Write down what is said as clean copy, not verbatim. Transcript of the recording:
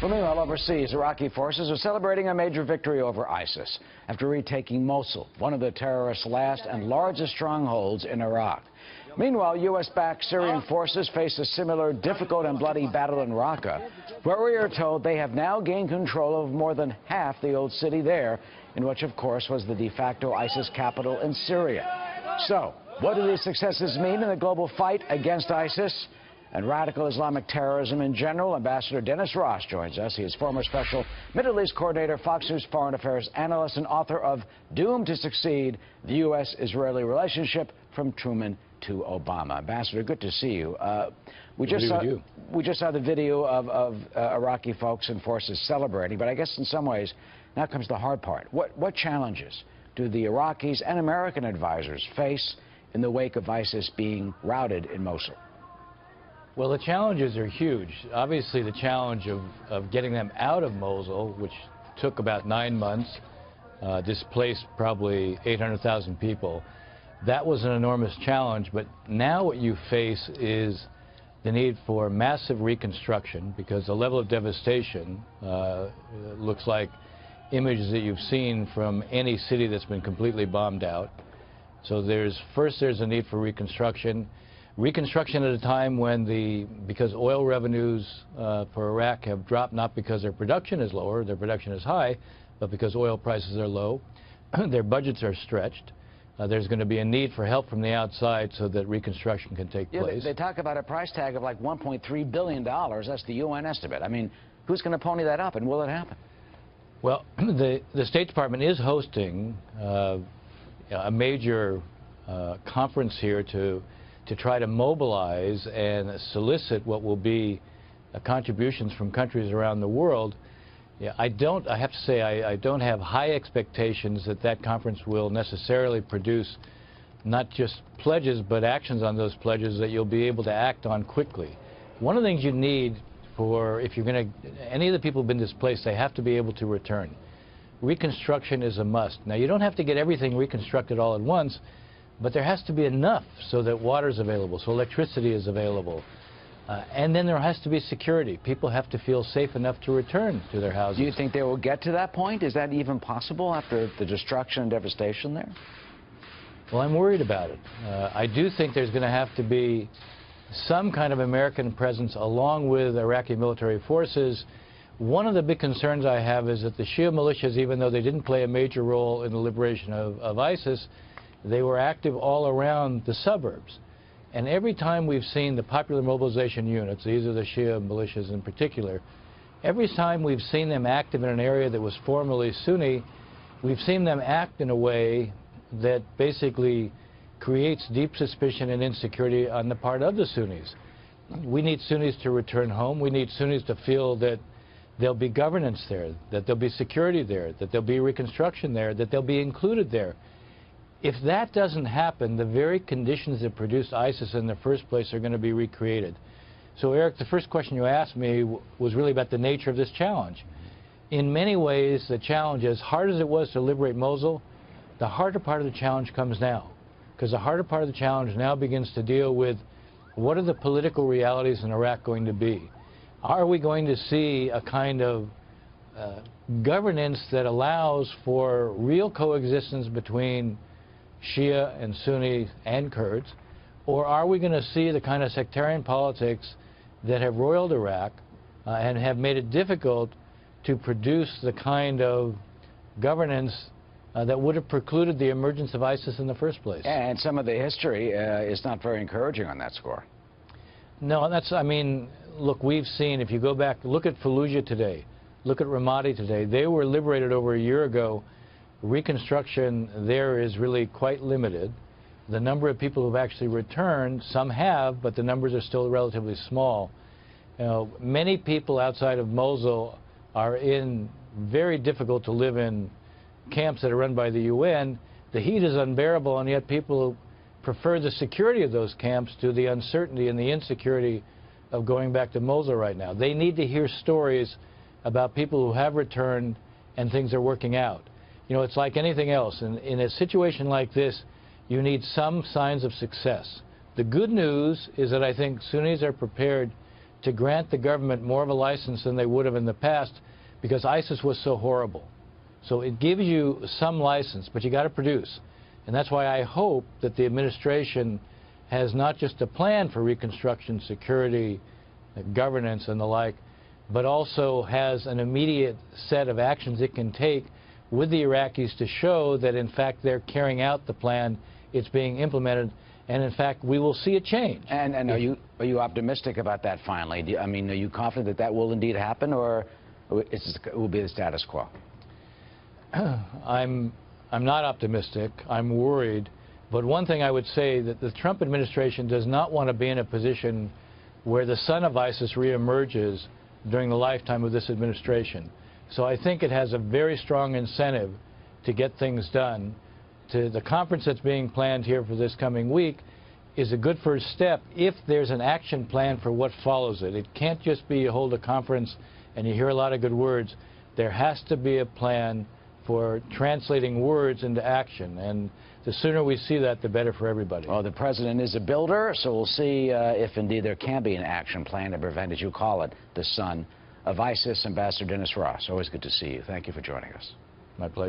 Well, meanwhile, overseas, Iraqi forces are celebrating a major victory over ISIS after retaking Mosul, one of the terrorists' last and largest strongholds in Iraq. Meanwhile, U.S.-backed Syrian forces face a similar difficult and bloody battle in Raqqa, where we are told they have now gained control of more than half the old city there, in which, of course, was the de facto ISIS capital in Syria. So, what do these successes mean in the global fight against ISIS and radical Islamic terrorism in general? Ambassador Dennis Ross joins us. He is former special Middle East coordinator, Fox News foreign affairs analyst, and author of Doomed to Succeed, the U.S.-Israeli Relationship from Truman to Obama. Ambassador, good to see you. We just saw the video of Iraqi folks and forces celebrating, but I guess in some ways, now comes the hard part. What challenges do the Iraqis and American advisors face in the wake of ISIS being routed in Mosul? Well, the challenges are huge. Obviously, the challenge of getting them out of Mosul, which took about 9 months, displaced probably 800,000 people. That was an enormous challenge, but now what you face is the need for massive reconstruction, because the level of devastation looks like images that you've seen from any city that's been completely bombed out. So there's a need for reconstruction. Reconstruction at a time when because oil revenues for Iraq have dropped, not because their production is lower, their production is high, but because oil prices are low, their budgets are stretched. There's going to be a need for help from the outside so that reconstruction can take place. They talk about a price tag of like $1.3 billion. That's the UN estimate. I mean, who's going to pony that up, and will it happen? Well, the State Department is hosting a major conference here to try to mobilize and solicit what will be contributions from countries around the world. Yeah, I have to say, I don't have high expectations that that conference will necessarily produce not just pledges, but actions on those pledges that you'll be able to act on quickly. One of the things you need if you're going to, any of the people who've been displaced, they have to be able to return. Reconstruction is a must. Now, you don't have to get everything reconstructed all at once, but there has to be enough so that water is available, so electricity is available. And then there has to be security. People have to feel safe enough to return to their houses. Do you think they will get to that point? Is that even possible after the destruction and devastation there? Well, I'm worried about it. I do think there's going to have to be some kind of American presence along with Iraqi military forces. One of the big concerns I have is that the Shia militias, even though they didn't play a major role in the liberation of ISIS, they were active all around the suburbs. And every time we've seen the popular mobilization units, these are the Shia militias in particular, every time we've seen them active in an area that was formerly Sunni, we've seen them act in a way that basically creates deep suspicion and insecurity on the part of the Sunnis. We need Sunnis to return home. We need Sunnis to feel that there'll be governance there, that there'll be security there, that there'll be reconstruction there, that they'll be included there. If that doesn't happen, the very conditions that produced ISIS in the first place are going to be recreated. So, Eric, the first question you asked me was really about the nature of this challenge. In many ways, the challenge, as hard as it was to liberate Mosul, the harder part of the challenge comes now. Because the harder part of the challenge now begins to deal with what are the political realities in Iraq going to be? Are we going to see a kind of governance that allows for real coexistence between Shia and Sunni and Kurds, or are we going to see the kind of sectarian politics that have roiled Iraq and have made it difficult to produce the kind of governance that would have precluded the emergence of ISIS in the first place? And some of the history is not very encouraging on that score. No, I mean, look, we've seen, if you go back, look at Fallujah today, look at Ramadi today. They were liberated over a year ago. Reconstruction there is really quite limited. The number of people who've actually returned, some have, but the numbers are still relatively small. You know, many people outside of Mosul are very difficult to live in camps that are run by the UN. The heat is unbearable, and yet people prefer the security of those camps to the uncertainty and the insecurity of going back to Mosul right now. They need to hear stories about people who have returned and things are working out. You know, it's like anything else. In a situation like this, you need some signs of success. The good news is that I think Sunnis are prepared to grant the government more of a license than they would have in the past because ISIS was so horrible. So it gives you some license, but you got to produce. And that's why I hope that the administration has not just a plan for reconstruction, security, governance and the like, but also has an immediate set of actions it can take with the Iraqis to show that in fact they're carrying out the plan, it's being implemented, and in fact we will see a change. And are you optimistic about that finally? I mean, are you confident that that will indeed happen, or it will be the status quo? I'm not optimistic. I'm worried. But one thing I would say that the Trump administration does not want to be in a position where the son of ISIS reemerges during the lifetime of this administration. So I think it has a very strong incentive to get things done. The conference that's being planned here for this coming week is a good first step if there's an action plan for what follows it. It can't just be you hold a conference and you hear a lot of good words. There has to be a plan for translating words into action, and the sooner we see that, the better for everybody. Well, the president is a builder, so we'll see if indeed there can be an action plan to prevent, as you call it, the son of ISIS. Ambassador Dennis Ross, always good to see you. Thank you for joining us. My pleasure.